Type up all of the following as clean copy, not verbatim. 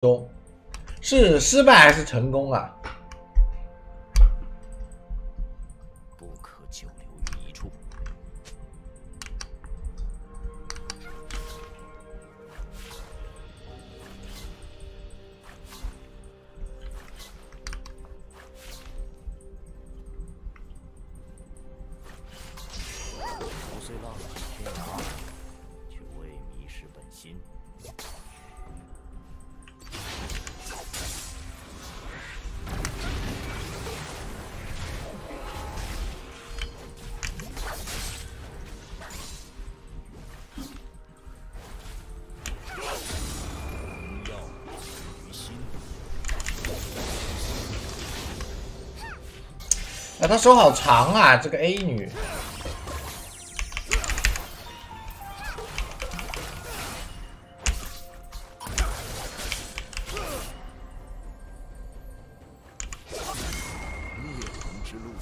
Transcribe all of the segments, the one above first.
中，是失败还是成功啊？不可久留于一处。虽浪迹天涯，却未迷失本心。荣耀于心。啊，她手好长啊，这个 A 女。 之路。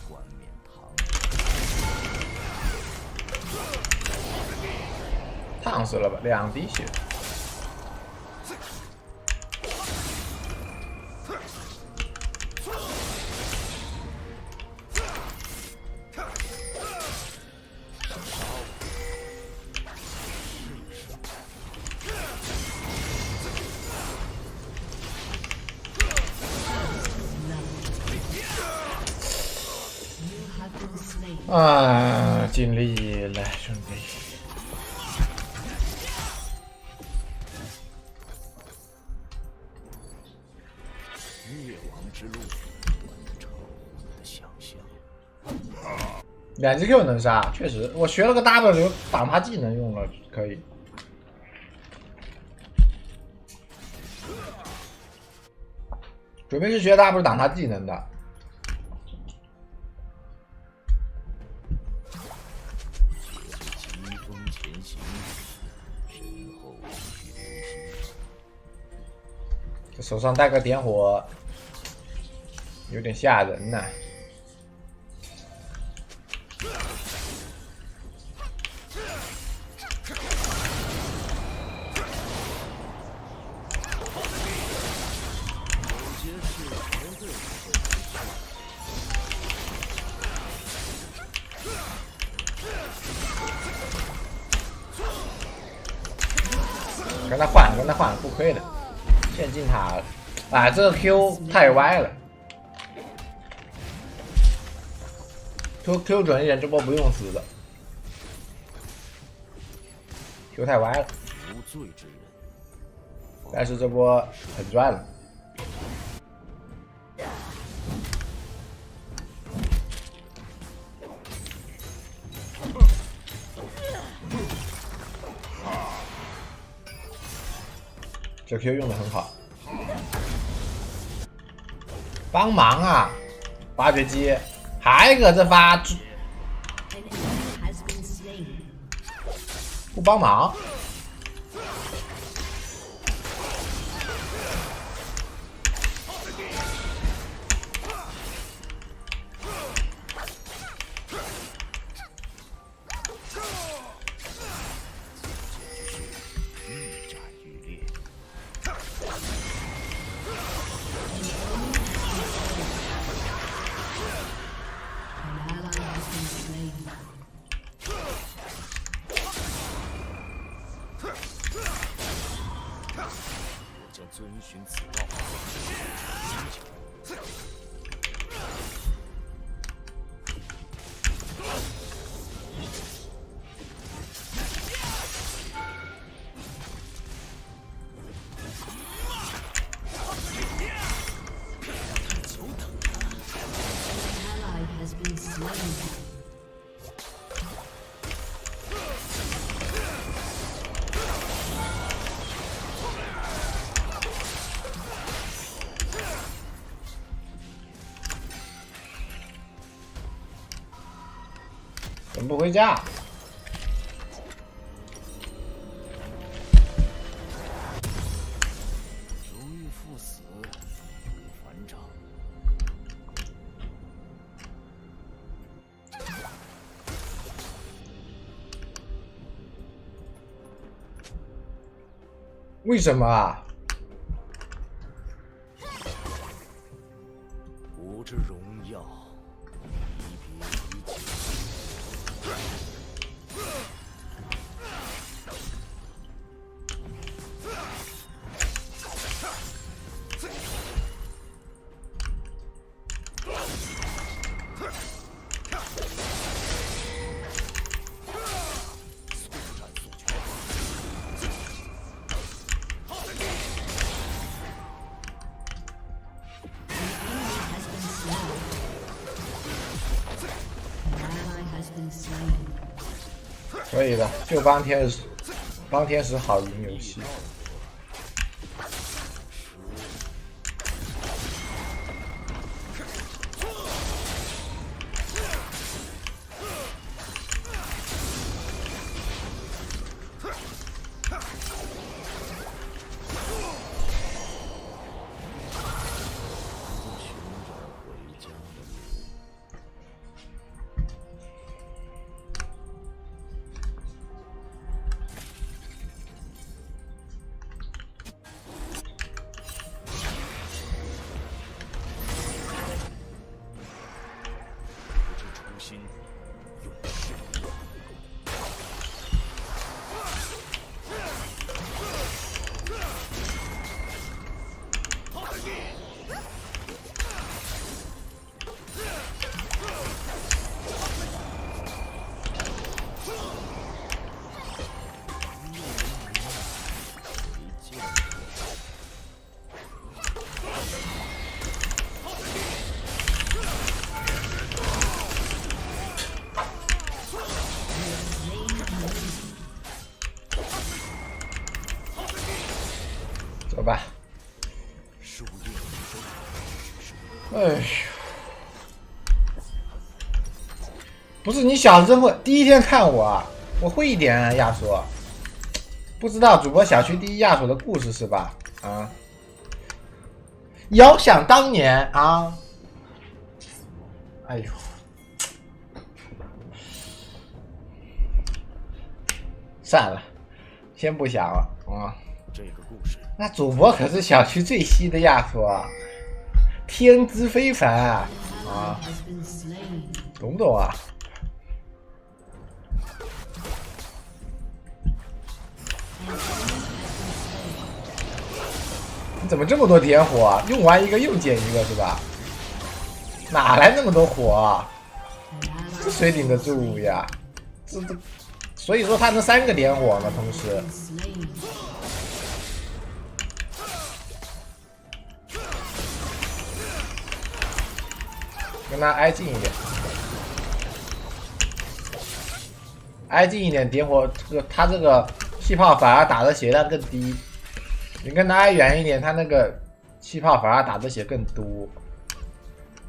冠冕堂烫死了吧，2滴血。 啊，尽力了，兄弟。灭亡之路，断彻我的想象。2级 Q 能杀，确实，我学了个 W 挡他技能用了，可以。准备是学 W 挡他技能的。 疾风前行，身后许流星。这手上带个点火，有点吓人呐、有些事绝对不会跟他换，不亏的。陷进塔，啊，这个 Q 太歪了。Q 准一点，这波不用死的。Q 太歪了，无罪之人。但是这波很赚了。这 Q 用的很好，帮忙啊！挖掘机还搁这发，不帮忙。愈战愈烈。我将遵循此道。怎么不回家？为什么啊？吾之荣耀，离别于己。可以的，就帮天使好赢游戏。走吧。哎呦，不是你小子会第一天看我啊，我会一点啊，亚索。不知道主播小区第一亚索的故事是吧？啊，遥想当年啊，哎呦，算了，先不想了啊。这个故事，那主播可是小区最稀的亚索啊，天资非凡啊，懂不懂啊？你怎么这么多点火啊？用完一个又捡一个是吧？哪来那么多火啊？这谁顶得住呀？这，所以说他能3个点火呢，同时。跟他挨近一点，挨近一点点火，他这个气泡反而打的血量更低。你跟他挨远一点，他那个气泡反而打的血更多。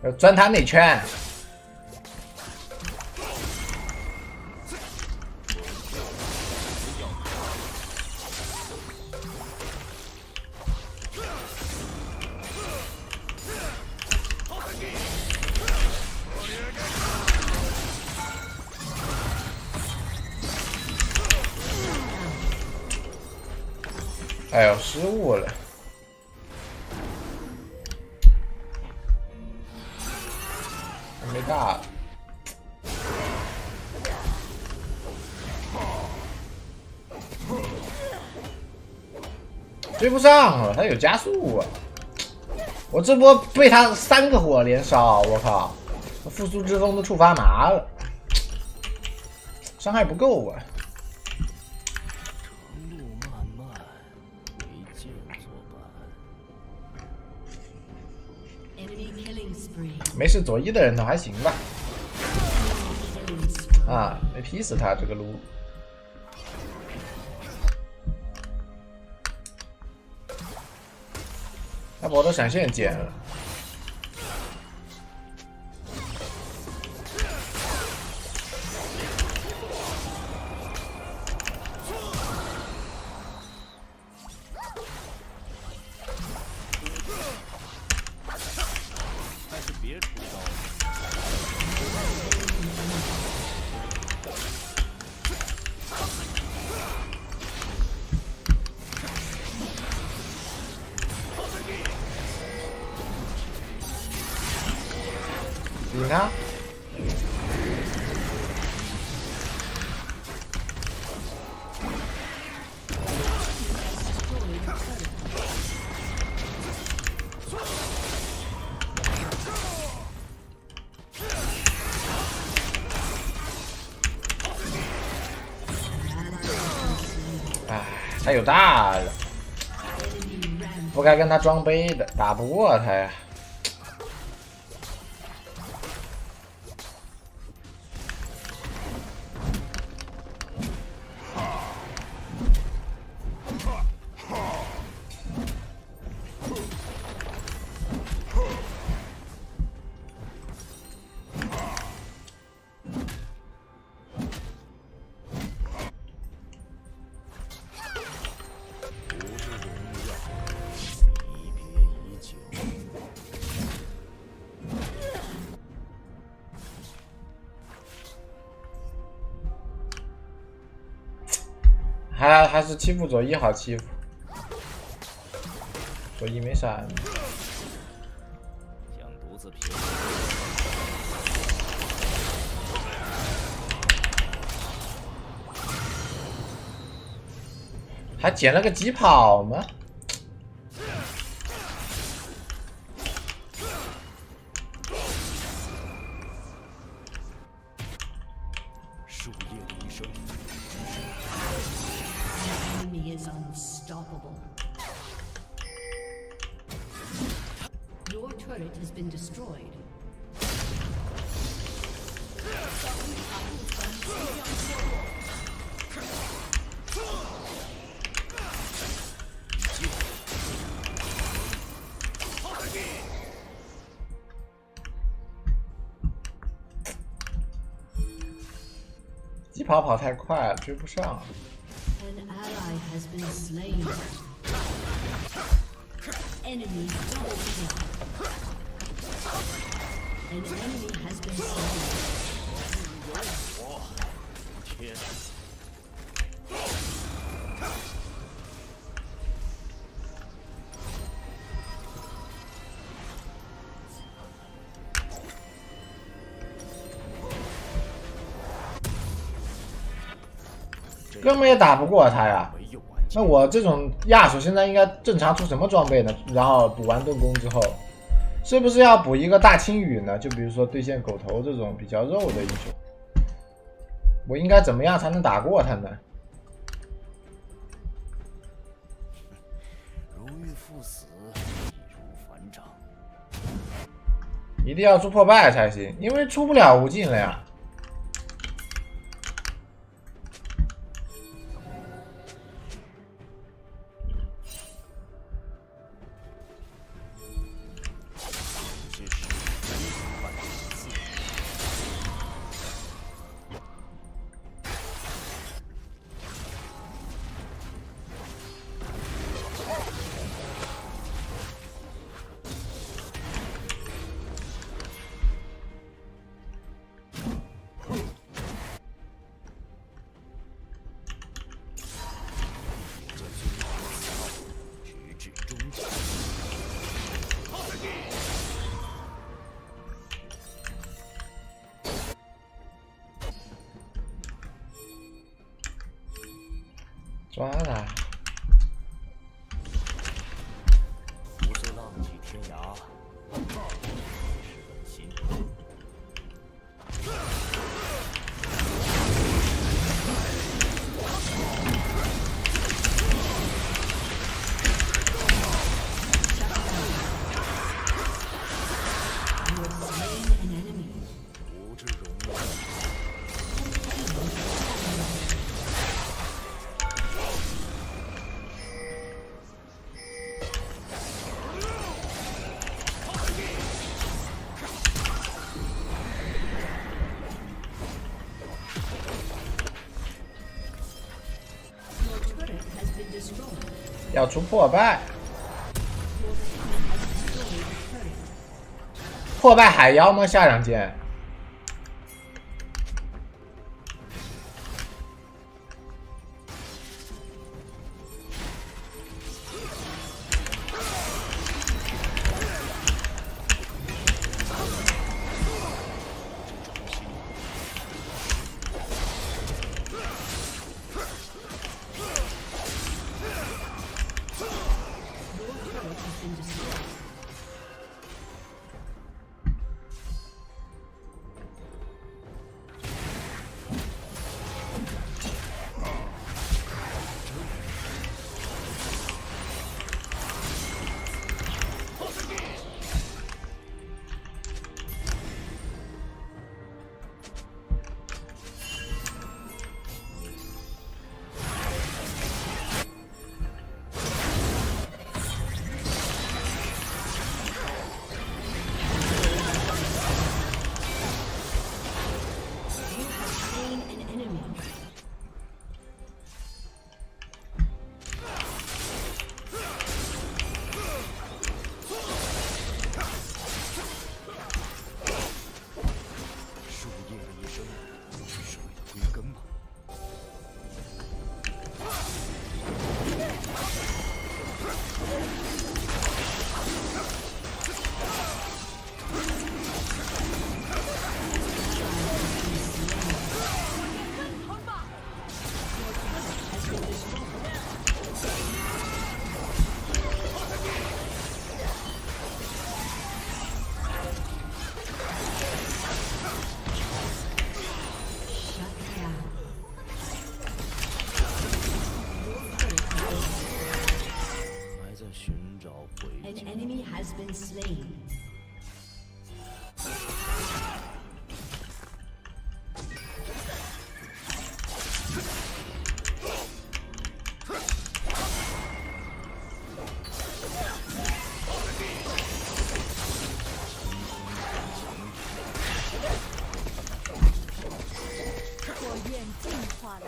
要钻他内圈。哎呦，失误了！没大了，追不上了，他有加速啊！我这波被他3个火连烧，我靠！复苏之风都触发麻了，伤害不够啊！没事，左一的人头还行吧。啊，没劈死他这个撸。他把我的闪现捡了。他。哎，他有大了，不该跟他装杯的，打不过他呀。还是欺负佐伊好欺负，佐伊没闪。想独自拼，还捡了个疾跑吗？树叶的一生。Enemy is unstoppable. Your turret has been destroyed. 疾跑跑太快了，追不上。 An ally has been slain. Enemy double kill. An enemy has been slain. 天，根本也打不过他呀。没有完结。那我这种亚索现在应该正常出什么装备呢？然后补完盾弓之后，是不是要补一个大青羽呢？就比如说对线狗头这种比较肉的英雄，我应该怎么样才能打过他呢？如遇赴死，易如反掌。一定要出破败才行，因为出不了无尽了呀。 这是人办的事。这最后的死后，直至终结。 抓他！无虽浪迹天涯，也是本心。无之荣耀。 Your turret has been destroyed. 要出破败， Your team has destroyed a turret. 破败海妖吗？下两件。has been slain. 火焰进化了。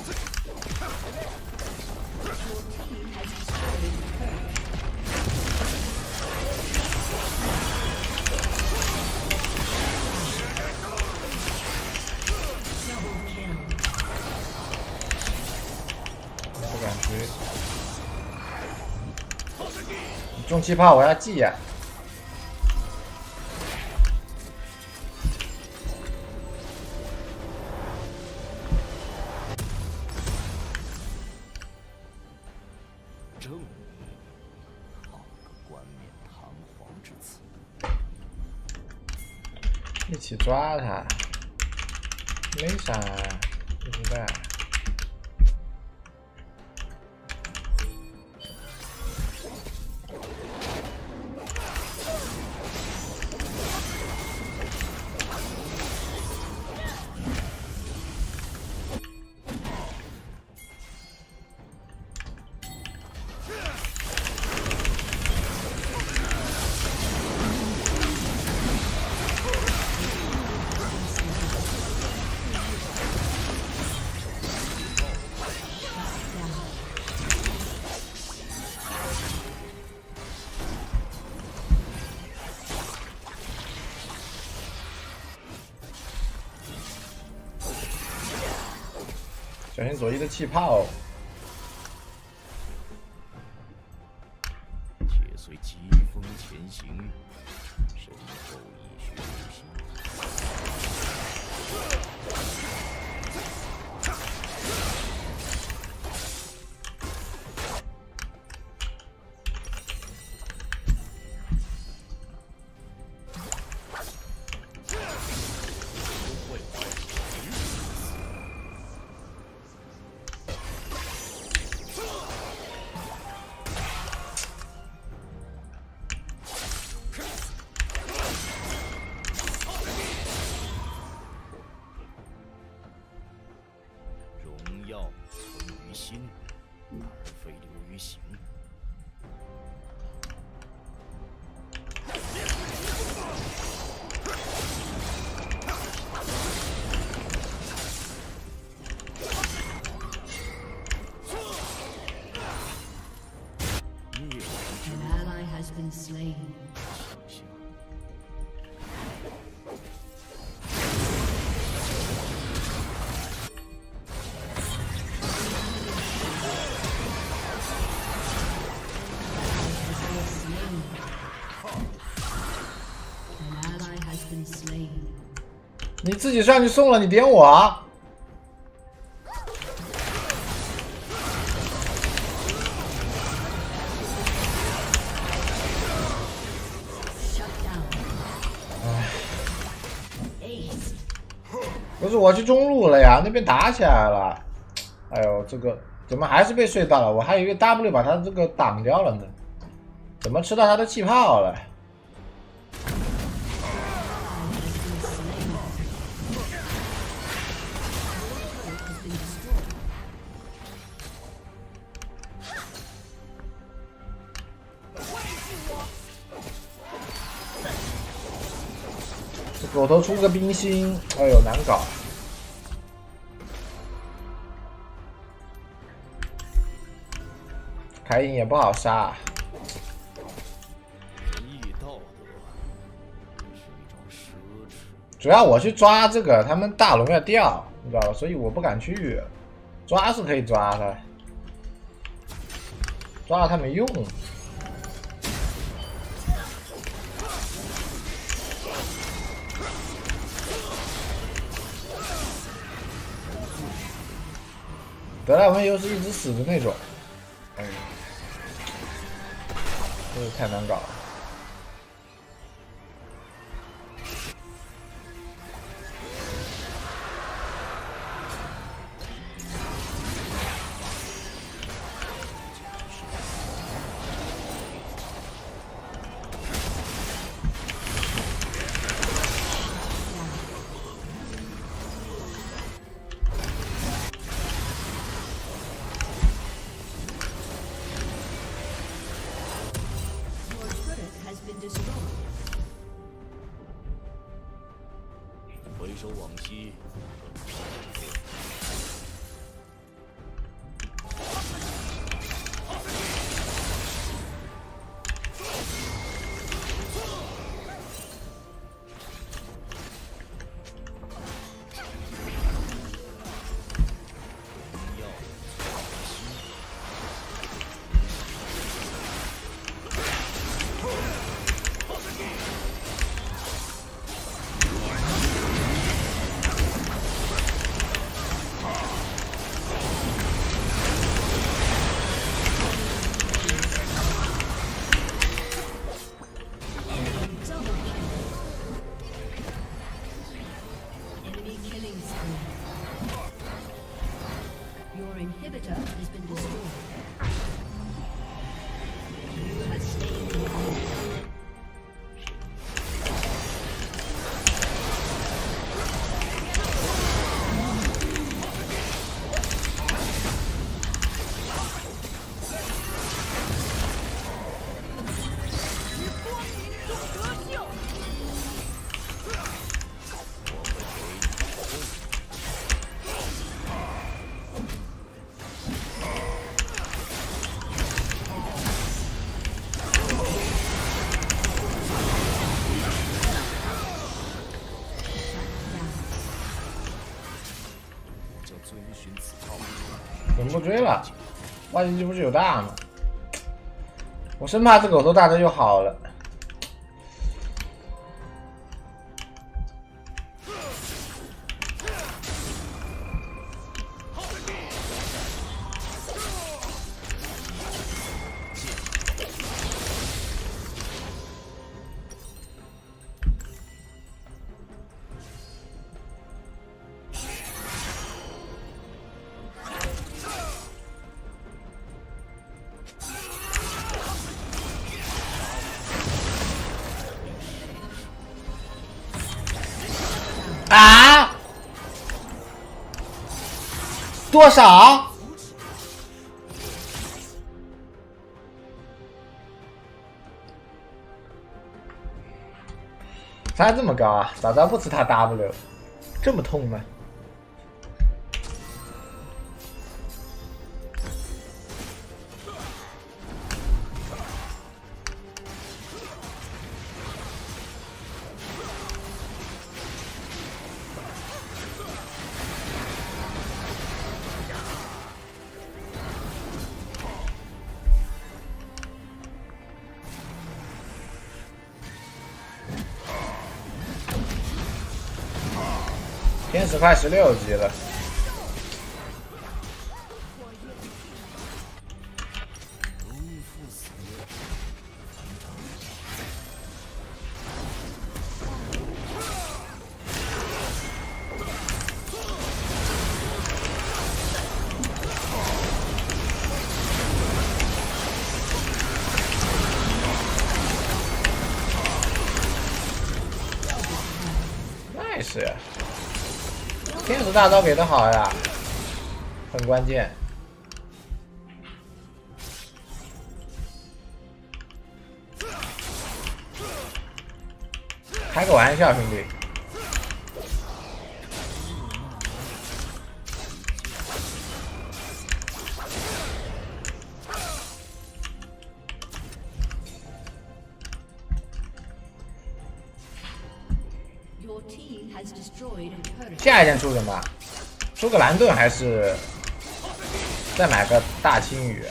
不敢追。你中气泡我要记呀、正义，好个冠冕堂皇之词！一起抓他。没闪，一直在。小心左一的气泡。 且随疾风前行，身后一血无心。荣耀存于心，而非流于形。灭亡之 An ally has been slain. 想象。 An ally has been slain. 你自己上去送了，你点我啊！ Shut down. Ace. 不是我去中路了呀，那边打起来了。哎呦，这个怎么还是被睡到了？我还以为 W 把他这个挡掉了呢，怎么吃到他的气泡了？ 这狗头出个冰心，哎呦难搞。凯隐也不好杀，仁义道德是一种奢侈。主要我去抓这个，他们大龙要掉，你知道吧？所以我不敢去。抓是可以抓的，抓了他没用。德莱文又是一直死的那种，哎呦，真是太难搞了。守往昔。Enemy killing spree. Your inhibitor has been destroyed. You have slain the enemy. 将遵循此套路。怎么不追了？挖进去不是有大吗？我生怕这狗头大招就好了。啊！多少？啥这么高啊？早知道不吃他 W， 这么痛吗？天使快16级了，如赴死地。nice， 天使大招给的好呀，很关键。开个玩笑，兄弟。Your team has destroyed a turret. 下一件出什么？出个蓝盾还是再买个大青羽？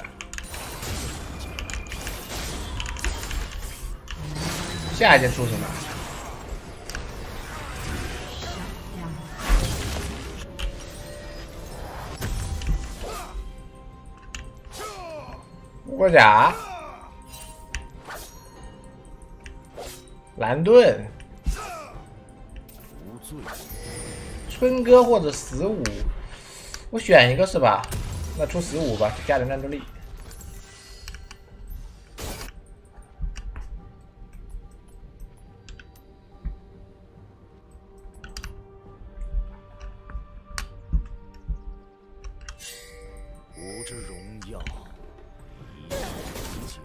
下一件出什么？乌龟甲、蓝盾、无罪。春哥或者15，我选一个是吧？那出15吧，加点战斗力。我之荣耀，一永久。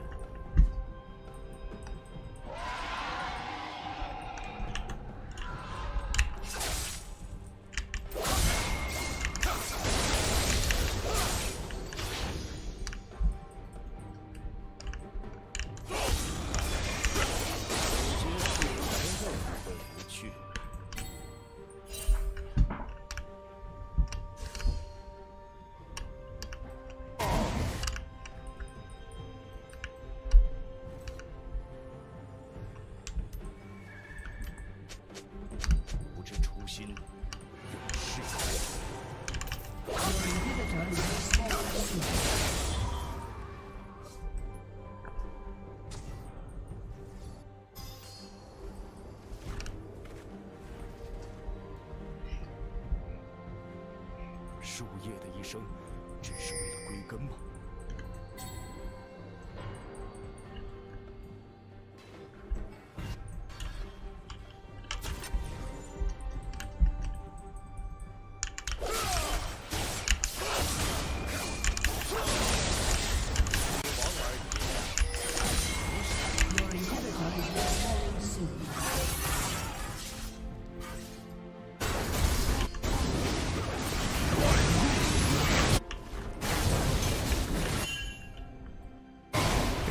树叶的一生，只是为了归根吗？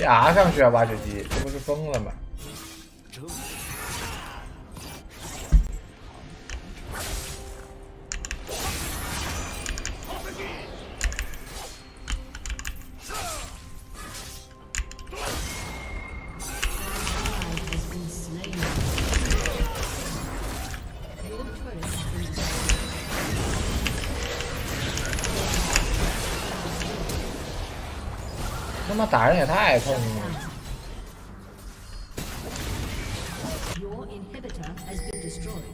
压上去啊，899，这不是疯了吗？他妈打人也太痛了！ Your inhibitor has been destroyed.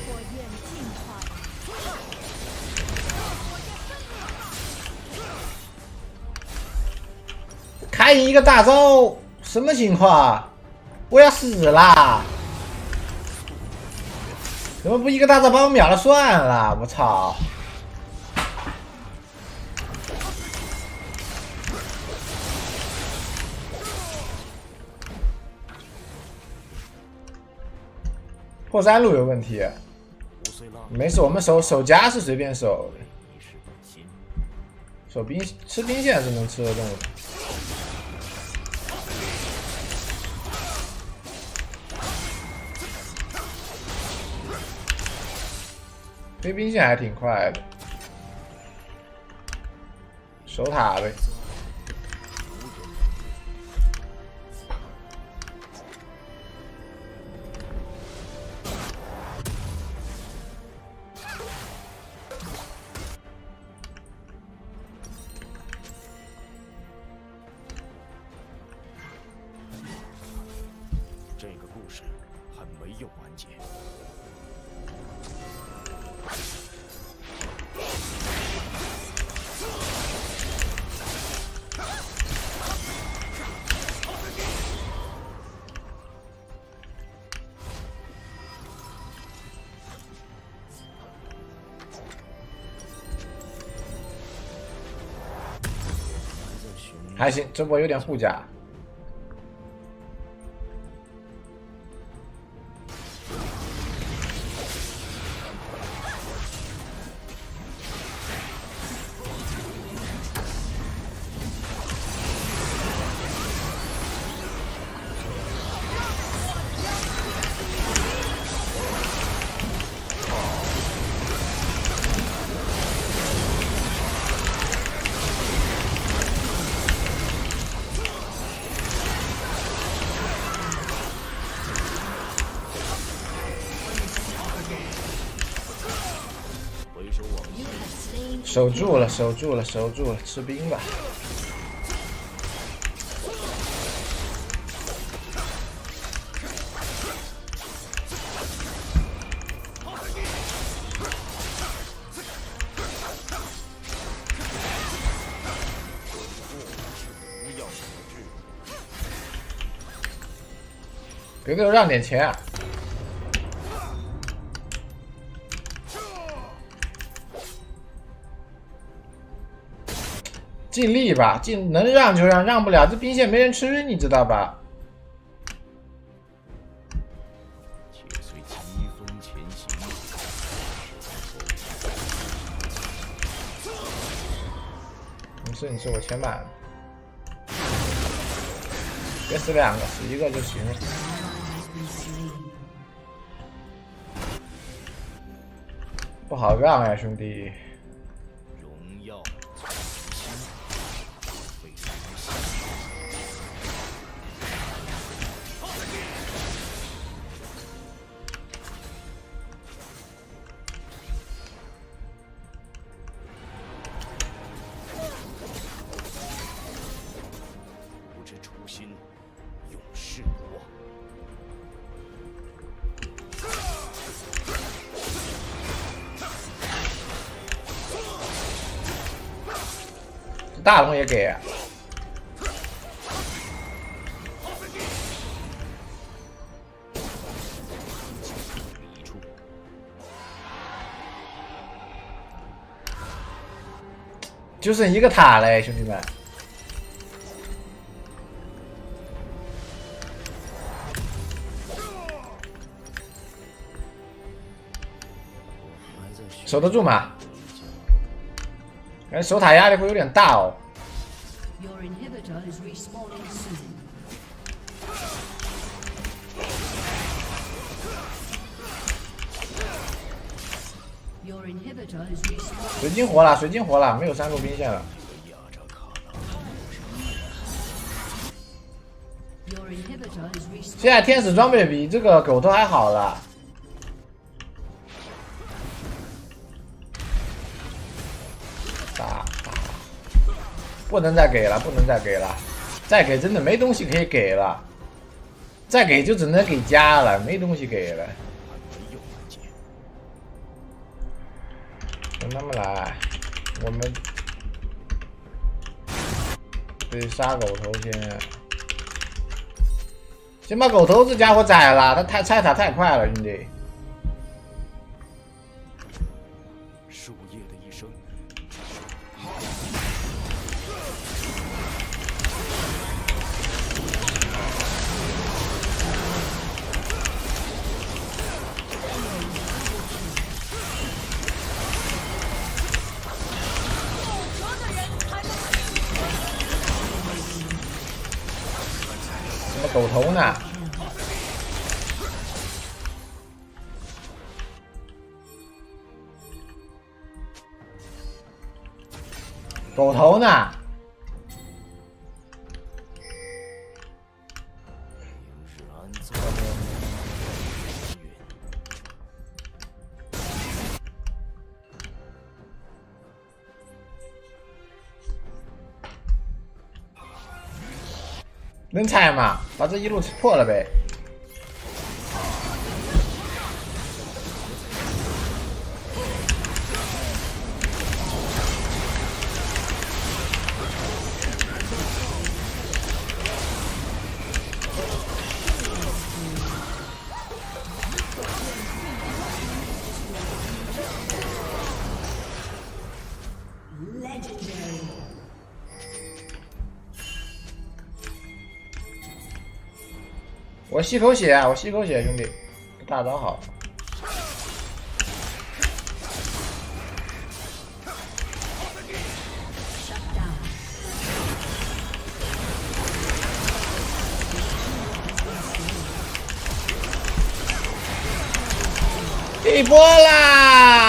火焰进化了。开一个大招，什么情况？我要死啦！怎么不一个大招把我秒了算了？我操！破山路有问题。没事，我们守家是随便守的，守兵吃兵线是能吃得动的。 推兵线还挺快的，守塔呗。这个故事还没有完结。 还行，这波有点护甲。守住了，守住了，守住了，吃兵吧。别给我让点钱啊！ 尽力吧，能让就让，让不了这兵线没人吃，你知道吧？且随疾风前行。你是我钱满了，别死两个，死一个就行了。不好让呀，兄弟。 荣耀。心永世不忘。大龙也给、啊。就剩一个塔嘞，兄弟们。守得住吗？感觉守塔压力会有点大哦。Your inhibitor is respawning soon. Your inhibitor is respawning. 水晶活了，水晶活了，没有3路兵线了。Your inhibitor is respawning. 现在天使装备比这个狗头还好了。打，不能再给了，不能再给了，再给真的没东西可以给了，再给就只能给家了，没东西给了。等他们来，我们得杀狗头先。先把狗头这家伙宰了，他拆塔太快了，兄弟。树叶的一生，什么狗头呢？狗头呢？明日安坐。能拆吗？把这一路破了呗。我吸口血啊！我吸口血，兄弟，大招好。一波啦！